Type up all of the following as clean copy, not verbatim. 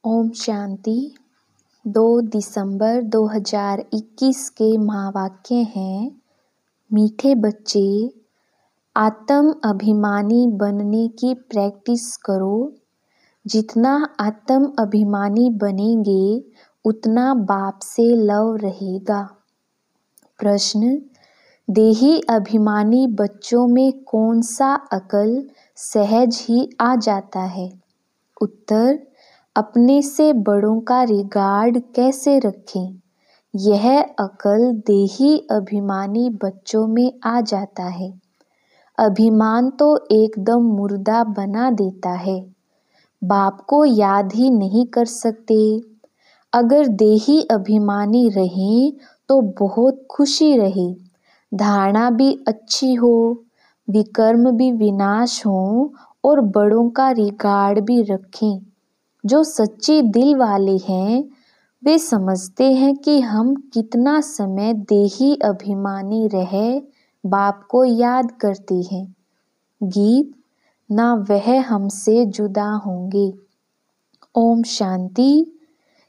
ओम शांति। 2 दिसंबर 2021 के महावाक्य हैं, मीठे बच्चे, आत्म अभिमानी बनने की प्रैक्टिस करो। जितना आत्म अभिमानी बनेंगे उतना बाप से लव रहेगा। प्रश्न: देही अभिमानी बच्चों में कौन सा अकल सहज ही आ जाता है? उत्तर: अपने से बड़ों का रिगार्ड कैसे रखें, यह अकल देही अभिमानी बच्चों में आ जाता है। अभिमान तो एकदम मुर्दा बना देता है, बाप को याद ही नहीं कर सकते। अगर देही अभिमानी रहें तो बहुत खुशी रहे, धारणा भी अच्छी हो, विकर्म भी विनाश हो और बड़ों का रिगार्ड भी रखें। जो सच्चे दिल वाले हैं वे समझते हैं कि हम कितना समय देही अभिमानी रहे बाप को याद करते हैं। गीत: ना वह हमसे जुदा होंगे। ओम शांति।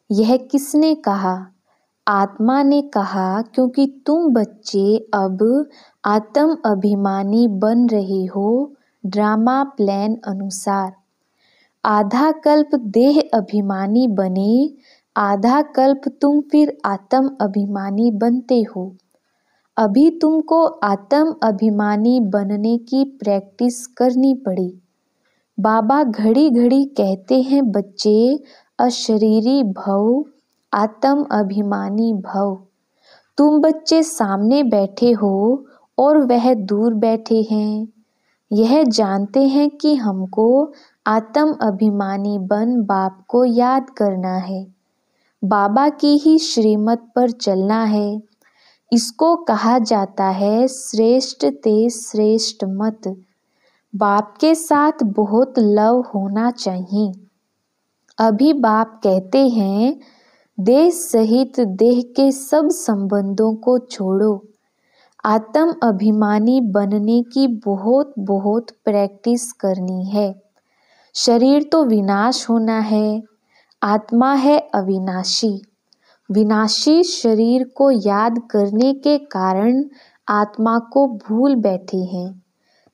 यह किसने कहा? आत्मा ने कहा, क्योंकि तुम बच्चे अब आत्म अभिमानी बन रहे हो ड्रामा प्लान अनुसार। आधा कल्प देह अभिमानी बने, आधा कल्प तुम फिर आत्म अभिमानी बनते हो। अभी तुमको आत्म अभिमानी बनने की प्रैक्टिस करनी पड़ी। बाबा घड़ी घड़ी कहते हैं, बच्चे अशरीरी भव, आत्म अभिमानी भव। तुम बच्चे सामने बैठे हो और वह दूर बैठे हैं। यह जानते हैं कि हमको आत्म अभिमानी बन बाप को याद करना है, बाबा की ही श्रीमत पर चलना है। इसको कहा जाता है श्रेष्ठ ते श्रेष्ठ मत। बाप के साथ बहुत लव होना चाहिए। अभी बाप कहते हैं, देह सहित देह के सब संबंधों को छोड़ो। आत्म अभिमानी बनने की बहुत बहुत प्रैक्टिस करनी है। शरीर तो विनाश होना है, आत्मा है अविनाशी। विनाशी शरीर को याद करने के कारण आत्मा को भूल बैठे हैं।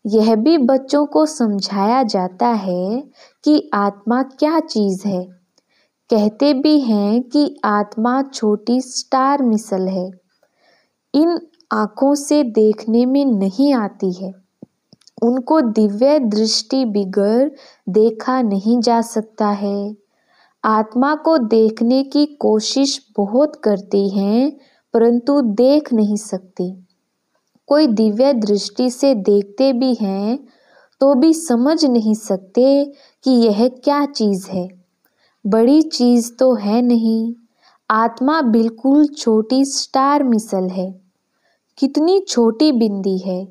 यह भी बच्चों को समझाया जाता है कि आत्मा क्या चीज़ है। कहते भी हैं कि आत्मा छोटी स्टार मिसल है, इन आँखों से देखने में नहीं आती है। उनको दिव्य दृष्टि बिगर देखा नहीं जा सकता है। आत्मा को देखने की कोशिश बहुत करते हैं, परंतु देख नहीं सकते। कोई दिव्य दृष्टि से देखते भी हैं तो भी समझ नहीं सकते कि यह क्या चीज़ है। बड़ी चीज़ तो है नहीं। आत्मा बिल्कुल छोटी स्टार मिसल है। कितनी छोटी बिंदी है।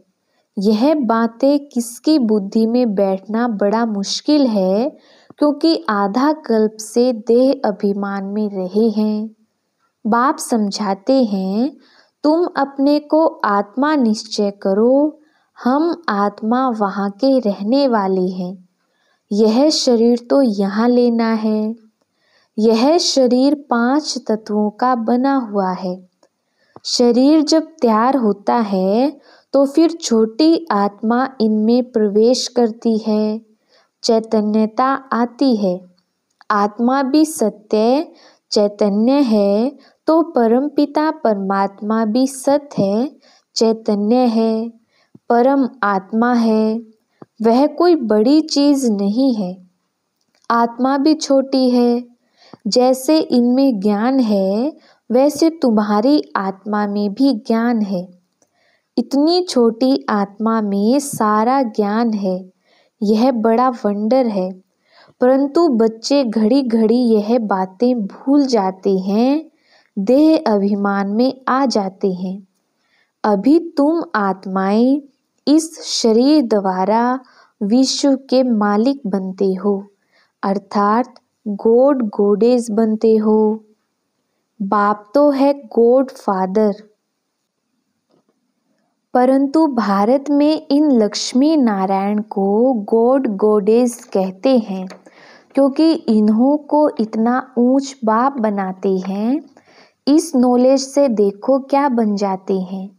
यह बातें किसकी बुद्धि में बैठना बड़ा मुश्किल है, क्योंकि आधा कल्प से देह अभिमान में रहे हैं। बाप समझाते हैं, तुम अपने को आत्मा निश्चय करो, हम आत्मा वहाँ के रहने वाले हैं। यह शरीर तो यहाँ लेना है। यह शरीर 5 तत्वों का बना हुआ है। शरीर जब तैयार होता है तो फिर छोटी आत्मा इनमें प्रवेश करती है, चैतन्यता आती है। आत्मा भी सत्य चैतन्य है तो परमपिता परमात्मा भी सत्य है, चैतन्य है, परम आत्मा है। वह कोई बड़ी चीज़ नहीं है। आत्मा भी छोटी है। जैसे इनमें ज्ञान है वैसे तुम्हारी आत्मा में भी ज्ञान है। इतनी छोटी आत्मा में सारा ज्ञान है। यह बड़ा वंडर है, परंतु बच्चे घड़ी घड़ी यह बातें भूल जाते हैं, देह अभिमान में आ जाते हैं। अभी तुम आत्माएं इस शरीर द्वारा विश्व के मालिक बनते हो, अर्थात गॉड गॉडेस बनते हो। बाप तो है गॉड फादर। परंतु भारत में इन लक्ष्मी नारायण को गॉड गॉडेस कहते हैं, क्योंकि इन्हों को इतना ऊंच बाप बनाते हैं। इस नॉलेज से देखो क्या बन जाते हैं।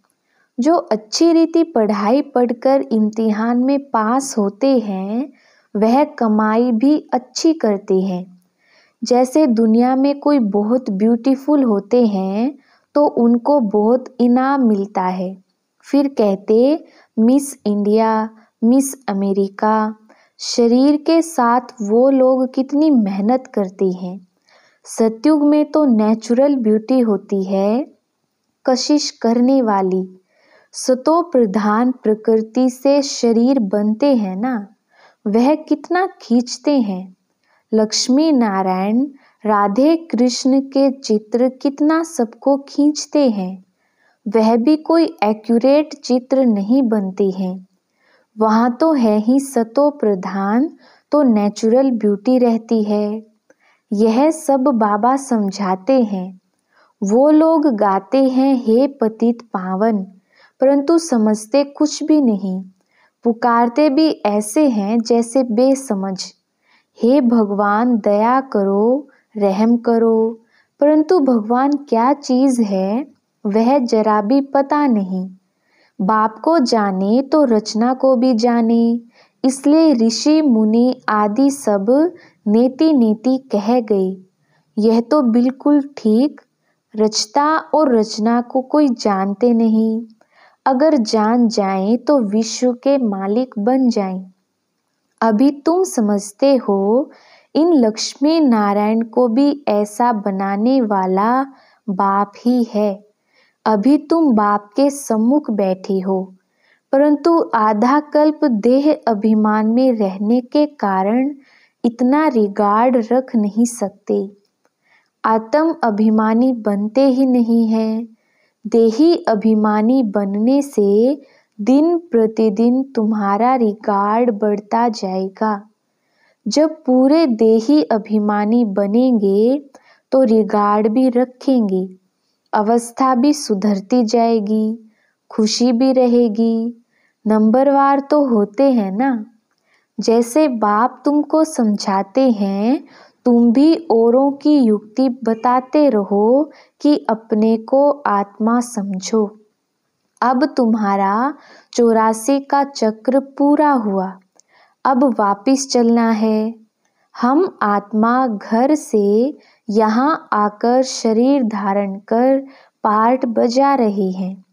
जो अच्छी रीति पढ़ाई पढ़कर इम्तिहान में पास होते हैं वह कमाई भी अच्छी करते हैं। जैसे दुनिया में कोई बहुत ब्यूटीफुल होते हैं तो उनको बहुत इनाम मिलता है। फिर कहते मिस इंडिया, मिस अमेरिका। शरीर के साथ वो लोग कितनी मेहनत करते हैं। सतयुग में तो नेचुरल ब्यूटी होती है, कशिश करने वाली। सतो प्रधान प्रकृति से शरीर बनते हैं ना, वह कितना खींचते हैं। लक्ष्मी नारायण राधे कृष्ण के चित्र कितना सबको खींचते हैं। वह भी कोई एक्यूरेट चित्र नहीं बनते हैं। वहाँ तो है ही सतो प्रधान, तो नेचुरल ब्यूटी रहती है। यह सब बाबा समझाते हैं। वो लोग गाते हैं हे पतित पावन, परंतु समझते कुछ भी नहीं। पुकारते भी ऐसे हैं जैसे बेसमझ। हे भगवान दया करो, रहम करो, परंतु भगवान क्या चीज़ है वह जरा भी पता नहीं। बाप को जाने तो रचना को भी जाने, इसलिए ऋषि मुनि आदि सब नेति नेति कह गए। यह तो बिल्कुल ठीक। रचता और रचना को कोई जानते नहीं। अगर जान जाएं तो विश्व के मालिक बन जाएं। अभी तुम समझते हो इन लक्ष्मी नारायण को भी ऐसा बनाने वाला बाप ही है। अभी तुम बाप के सम्मुख बैठे हो, परंतु आधा कल्प देह अभिमान में रहने के कारण इतना रिगार्ड रख नहीं सकते। आत्म अभिमानी बनते ही नहीं हैं। देही अभिमानी बनने से दिन प्रतिदिन तुम्हारा रिगार्ड बढ़ता जाएगा। जब पूरे देही अभिमानी बनेंगे तो रिगार्ड भी रखेंगे। अवस्था भी सुधरती जाएगी, खुशी भी रहेगी। नंबरवार तो होते हैं ना। जैसे बाप तुमको समझाते हैं, तुम भी औरों की युक्ति बताते रहो कि अपने को आत्मा समझो। अब तुम्हारा 84 का चक्र पूरा हुआ। अब वापिस चलना है। हम आत्मा घर से यहाँ आकर शरीर धारण कर पार्ट बजा रहे हैं।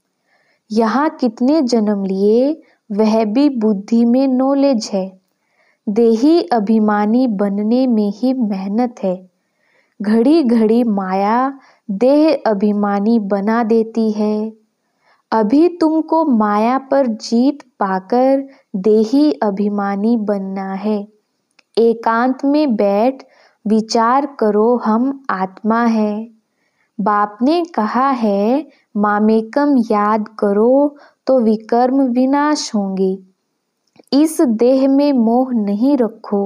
यहाँ कितने जन्म लिए वह भी बुद्धि में नॉलेज है। देही अभिमानी बनने में ही मेहनत है। घड़ी घड़ी माया देह अभिमानी बना देती है। अभी तुमको माया पर जीत पाकर देही अभिमानी बनना है। एकांत में बैठ विचार करो, हम आत्मा है। बाप ने कहा है मामेकम याद करो तो विकर्म विनाश होंगे। इस देह में मोह नहीं रखो।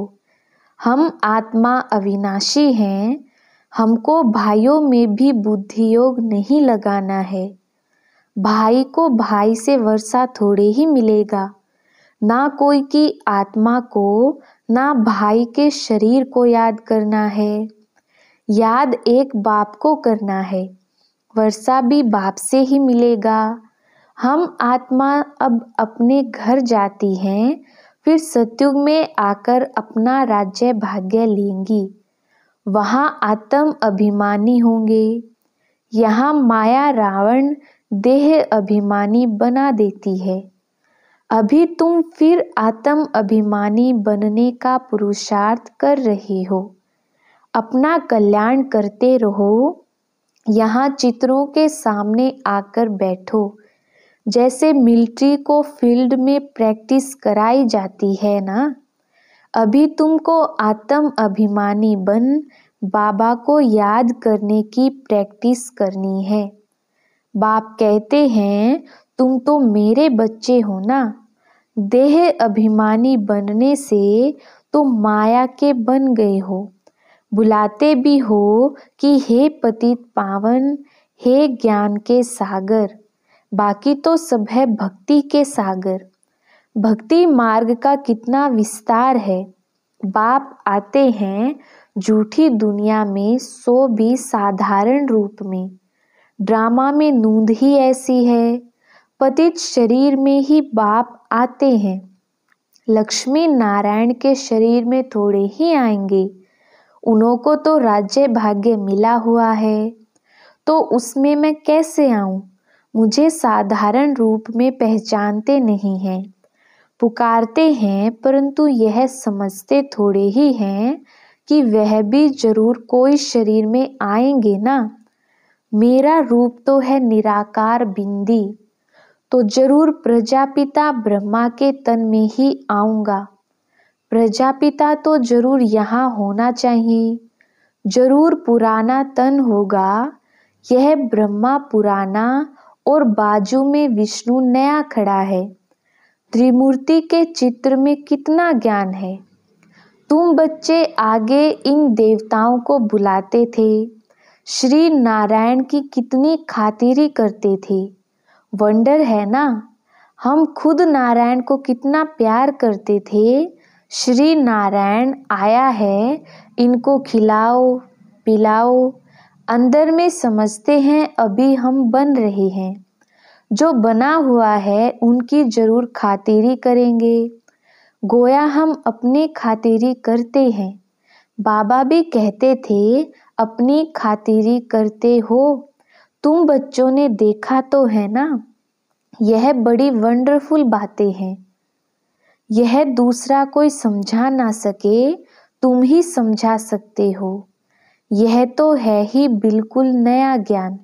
हम आत्मा अविनाशी हैं। हमको भाइयों में भी बुद्धि योग नहीं लगाना है। भाई को भाई से वर्षा थोड़े ही मिलेगा। ना कोई की आत्मा को, ना भाई के शरीर को याद करना है। याद एक बाप को करना है। वर्षा भी बाप से ही मिलेगा। हम आत्मा अब अपने घर जाती हैं, फिर सतयुग में आकर अपना राज्य भाग्य लेंगी। वहाँ आत्म अभिमानी होंगे। यहाँ माया रावण देह अभिमानी बना देती है। अभी तुम फिर आत्म अभिमानी बनने का पुरुषार्थ कर रहे हो। अपना कल्याण करते रहो। यहाँ चित्रों के सामने आकर बैठो। जैसे मिलिट्री को फील्ड में प्रैक्टिस कराई जाती है ना। अभी तुमको आत्म अभिमानी बन बाबा को याद करने की प्रैक्टिस करनी है। बाप कहते हैं तुम तो मेरे बच्चे हो ना। देह अभिमानी बनने से तुम माया के बन गए हो। बुलाते भी हो कि हे पतित पावन, हे ज्ञान के सागर। बाकी तो सब है भक्ति के सागर। भक्ति मार्ग का कितना विस्तार है। बाप आते हैं झूठी दुनिया में, सो भी साधारण रूप में। ड्रामा में नूंद ही ऐसी है, पतित शरीर में ही बाप आते हैं। लक्ष्मी नारायण के शरीर में थोड़े ही आएंगे, उन्हों को तो राज्य भाग्य मिला हुआ है, तो उसमें मैं कैसे आऊं? मुझे साधारण रूप में पहचानते नहीं हैं, पुकारते हैं, परंतु यह समझते थोड़े ही हैं कि वह भी जरूर कोई शरीर में आएंगे ना। मेरा रूप तो है निराकार बिंदी, तो जरूर प्रजापिता ब्रह्मा के तन में ही आऊंगा। प्रजापिता तो जरूर यहाँ होना चाहिए, जरूर पुराना तन होगा। यह ब्रह्मा पुराना और बाजू में विष्णु नया खड़ा है। त्रिमूर्ति के चित्र में कितना ज्ञान है। तुम बच्चे आगे इन देवताओं को बुलाते थे, श्री नारायण की कितनी खातिरी करते थे। वंडर है ना, हम खुद नारायण को कितना प्यार करते थे। श्री नारायण आया है, इनको खिलाओ पिलाओ। अंदर में समझते हैं अभी हम बन रहे हैं, जो बना हुआ है उनकी जरूर खातिरी करेंगे। गोया हम अपनी खातिरी करते हैं। बाबा भी कहते थे अपनी खातिरी करते हो। तुम बच्चों ने देखा तो है ना, यह बड़ी वंडरफुल बातें हैं। यह दूसरा कोई समझा ना सके, तुम ही समझा सकते हो। यह तो है ही बिल्कुल नया ज्ञान।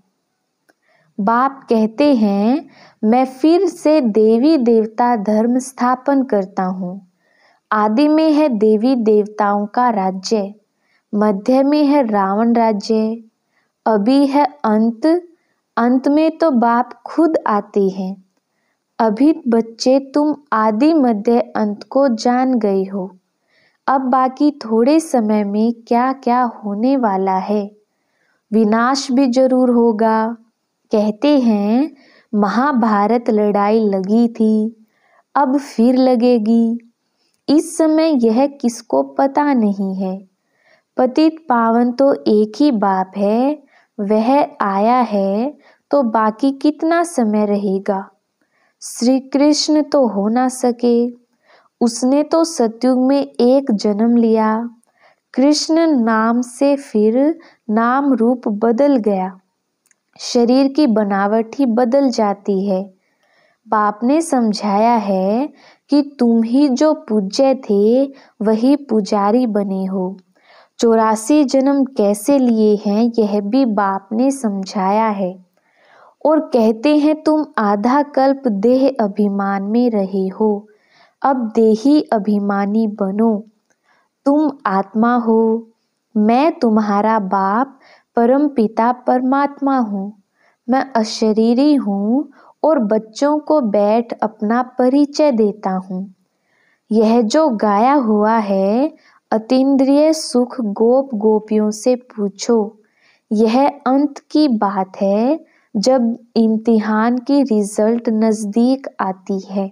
बाप कहते हैं मैं फिर से देवी देवता धर्म स्थापन करता हूँ। आदि में है देवी देवताओं का राज्य, मध्य में है रावण राज्य, अभी है अंत। अंत में तो बाप खुद आते हैं। अभी बच्चे तुम आदि मध्य अंत को जान गए हो। अब बाकी थोड़े समय में क्या क्या होने वाला है। विनाश भी जरूर होगा। कहते हैं महाभारत लड़ाई लगी थी, अब फिर लगेगी। इस समय यह किसको पता नहीं है। पतित पावन तो एक ही बाप है, वह आया है तो बाकी कितना समय रहेगा। श्री कृष्ण तो हो ना सके, उसने तो सतयुग में एक जन्म लिया। कृष्ण नाम से फिर नाम रूप बदल गया, शरीर की बनावट ही बदल जाती है। बाप ने समझाया है कि तुम ही जो पूज्य थे वही पुजारी बने हो। 84 जन्म कैसे लिए हैं यह भी बाप ने समझाया है। और कहते हैं तुम आधा कल्प देह अभिमान में रहे हो, अब देही अभिमानी बनो। तुम आत्मा हो, मैं तुम्हारा बाप परम पिता परमात्मा हूँ। मैं अशरीरी हूँ और बच्चों को बैठ अपना परिचय देता हूँ। यह जो गाया हुआ है अतीन्द्रिय सुख गोप गोपियों से पूछो, यह अंत की बात है जब इम्तिहान की रिजल्ट नज़दीक आती है।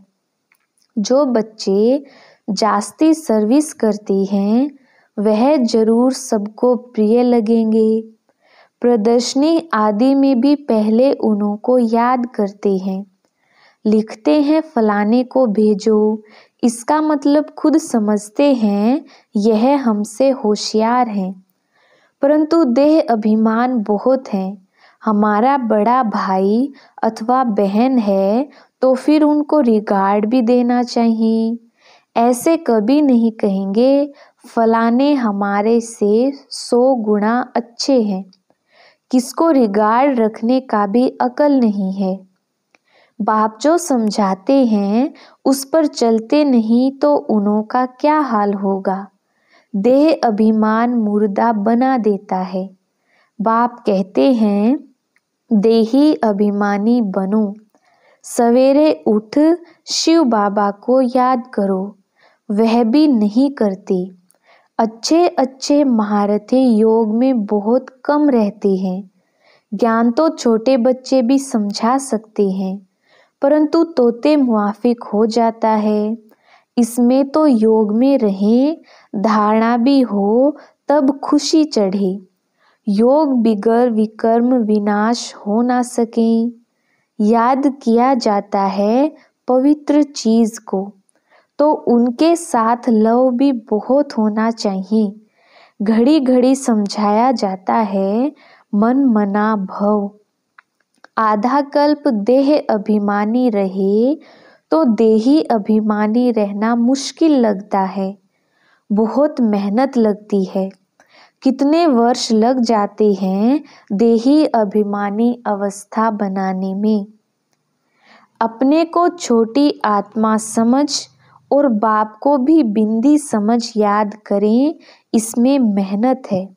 जो बच्चे जास्ती सर्विस करते हैं वह जरूर सबको प्रिय लगेंगे। प्रदर्शनी आदि में भी पहले उन्हों को याद करते हैं, लिखते हैं फलाने को भेजो। इसका मतलब खुद समझते हैं यह हमसे होशियार हैं, परंतु देह अभिमान बहुत है। हमारा बड़ा भाई अथवा बहन है तो फिर उनको रिगार्ड भी देना चाहिए। ऐसे कभी नहीं कहेंगे फलाने हमारे से 100 गुना अच्छे हैं। किसको रिगार्ड रखने का भी अकल नहीं है। बाप जो समझाते हैं उस पर चलते नहीं तो उन्हों का क्या हाल होगा। देह अभिमान मुर्दा बना देता है। बाप कहते हैं देही अभिमानी बनो। सवेरे उठ शिव बाबा को याद करो, वह भी नहीं करते। अच्छे अच्छे महारथी योग में बहुत कम रहते हैं। ज्ञान तो छोटे बच्चे भी समझा सकते हैं, परंतु तोते मुआफिक हो जाता है। इसमें तो योग में रहें, धारणा भी हो तब खुशी चढ़े। योग बिगर विकर्म विनाश हो ना सके। याद किया जाता है पवित्र चीज को, तो उनके साथ लव भी बहुत होना चाहिए। घड़ी घड़ी समझाया जाता है मन मना भव। आधा कल्प देह अभिमानी रहे तो देही अभिमानी रहना मुश्किल लगता है। बहुत मेहनत लगती है। कितने वर्ष लग जाते हैं देही अभिमानी अवस्था बनाने में। अपने को छोटी आत्मा समझ और बाप को भी बिंदी समझ याद करें, इसमें मेहनत है।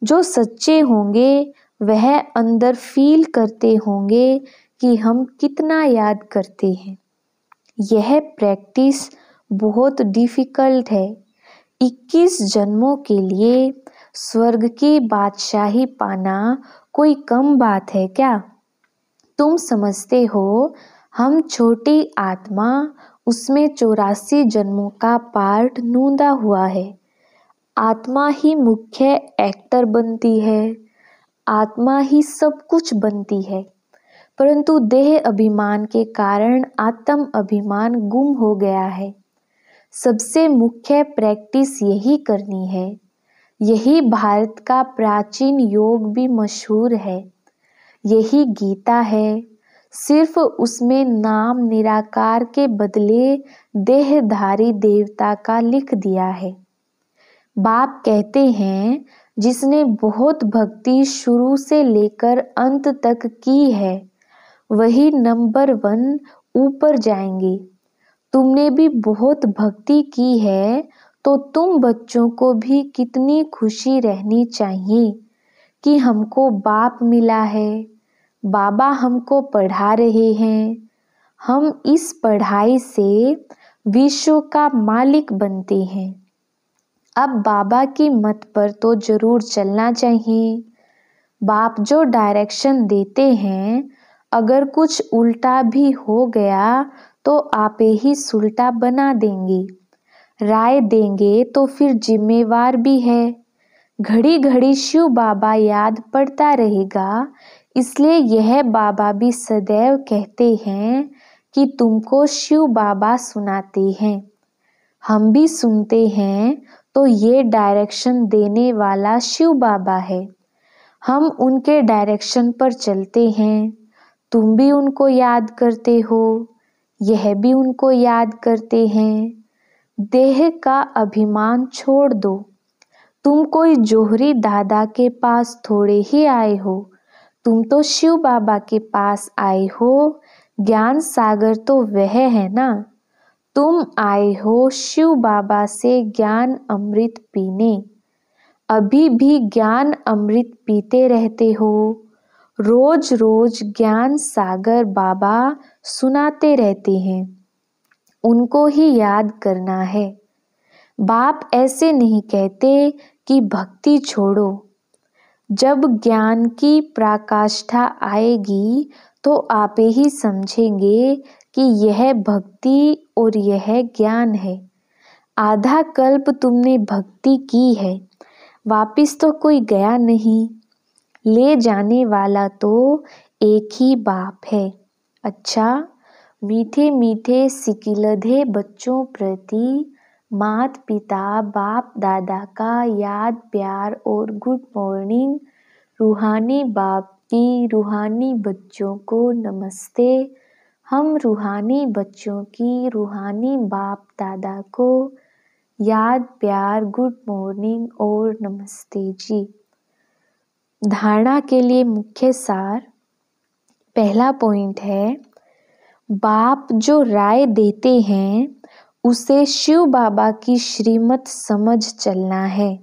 जो सच्चे होंगे वह अंदर फील करते होंगे कि हम कितना याद करते हैं। यह प्रैक्टिस बहुत डिफिकल्ट है। 21 जन्मों के लिए स्वर्ग की बादशाही पाना कोई कम बात है क्या? तुम समझते हो हम छोटी आत्मा, उसमें 84 जन्मों का पार्ट नूंदा हुआ है। आत्मा ही मुख्य एक्टर बनती है, आत्मा ही सब कुछ बनती है। परंतु देह अभिमान के कारण आत्म अभिमान गुम हो गया है। सबसे मुख्य प्रैक्टिस यही करनी है। यही भारत का प्राचीन योग भी मशहूर है। यही गीता है। सिर्फ उसमें नाम निराकार के बदले देहधारी देवता का लिख दिया है। बाप कहते हैं जिसने बहुत भक्ति शुरू से लेकर अंत तक की है वही नंबर 1 ऊपर जाएंगे। तुमने भी बहुत भक्ति की है तो तुम बच्चों को भी कितनी खुशी रहनी चाहिए कि हमको बाप मिला है, बाबा हमको पढ़ा रहे हैं। हम इस पढ़ाई से विश्व का मालिक बनते हैं। अब बाबा की मत पर तो जरूर चलना चाहिए। बाप जो डायरेक्शन देते हैं, अगर कुछ उल्टा भी हो गया तो आपे ही सुलटा बना देंगे। राय देंगे तो फिर जिम्मेवार भी है। घड़ी घड़ी शिव बाबा याद पड़ता रहेगा, इसलिए यह बाबा भी सदैव कहते हैं कि तुमको शिव बाबा सुनाते हैं। हम भी सुनते हैं तो ये डायरेक्शन देने वाला शिव बाबा है। हम उनके डायरेक्शन पर चलते हैं। तुम भी उनको याद करते हो, यह भी उनको याद करते हैं। देह का अभिमान छोड़ दो। तुम कोई जोहरी दादा के पास थोड़े ही आए हो, तुम तो शिव बाबा के पास आए हो। ज्ञान सागर तो वह है ना। तुम आए हो शिव बाबा से ज्ञान अमृत पीने। अभी भी ज्ञान अमृत पीते रहते हो। रोज रोज ज्ञान सागर बाबा सुनाते रहते हैं, उनको ही याद करना है। बाप ऐसे नहीं कहते कि भक्ति छोड़ो। जब ज्ञान की पराकाष्ठा आएगी तो आप ही समझेंगे कि यह भक्ति और यह ज्ञान है। आधा कल्प तुमने भक्ति की है, वापिस तो कोई गया नहीं। ले जाने वाला तो एक ही बाप है। अच्छा, मीठे मीठे सिकिलधे बच्चों प्रति मात पिता बाप दादा का याद प्यार और गुड मॉर्निंग। रूहानी बाप की रूहानी बच्चों को नमस्ते। हम रूहानी बच्चों की रूहानी बाप दादा को याद प्यार गुड मॉर्निंग और नमस्ते जी। धारणा के लिए मुख्य सार। पहला पॉइंट है, बाप जो राय देते हैं उसे शिव बाबा की श्रीमत समझ चलना है।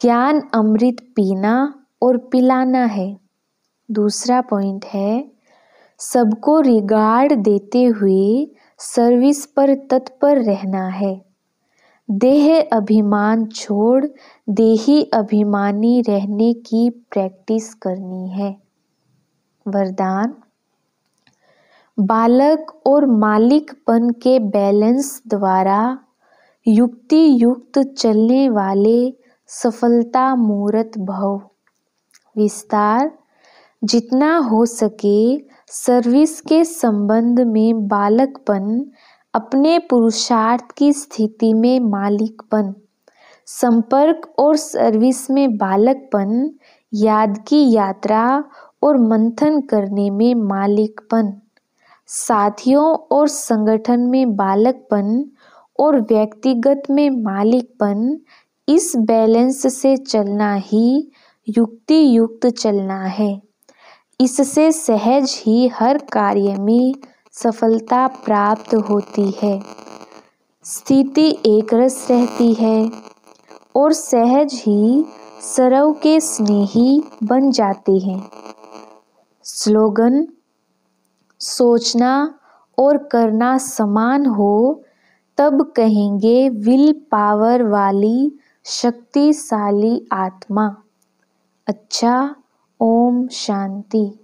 ज्ञान अमृत पीना और पिलाना है। दूसरा पॉइंट है, सबको रिगार्ड देते हुए सर्विस पर तत्पर रहना है। देह अभिमान छोड़ देही अभिमानी रहने की प्रैक्टिस करनी है। वरदान, बालक और मालिकपन के बैलेंस द्वारा युक्ति युक्त चलने वाले सफलता मूर्त भव। विस्तार, जितना हो सके सर्विस के संबंध में बालकपन, अपने पुरुषार्थ की स्थिति में मालिकपन, संपर्क और सर्विस में बालकपन, याद की यात्रा और मंथन करने में मालिकपन, साथियों और संगठन में बालकपन और व्यक्तिगत में मालिकपन, इस बैलेंस से चलना ही युक्ति युक्त चलना है। इससे सहज ही हर कार्य में सफलता प्राप्त होती है, स्थिति एकरस रहती है और सहज ही सरव के स्नेही बन जाते हैं। स्लोगन, सोचना और करना समान हो तब कहेंगे विल पावर वाली शक्तिशाली आत्मा। अच्छा, ओम शांति।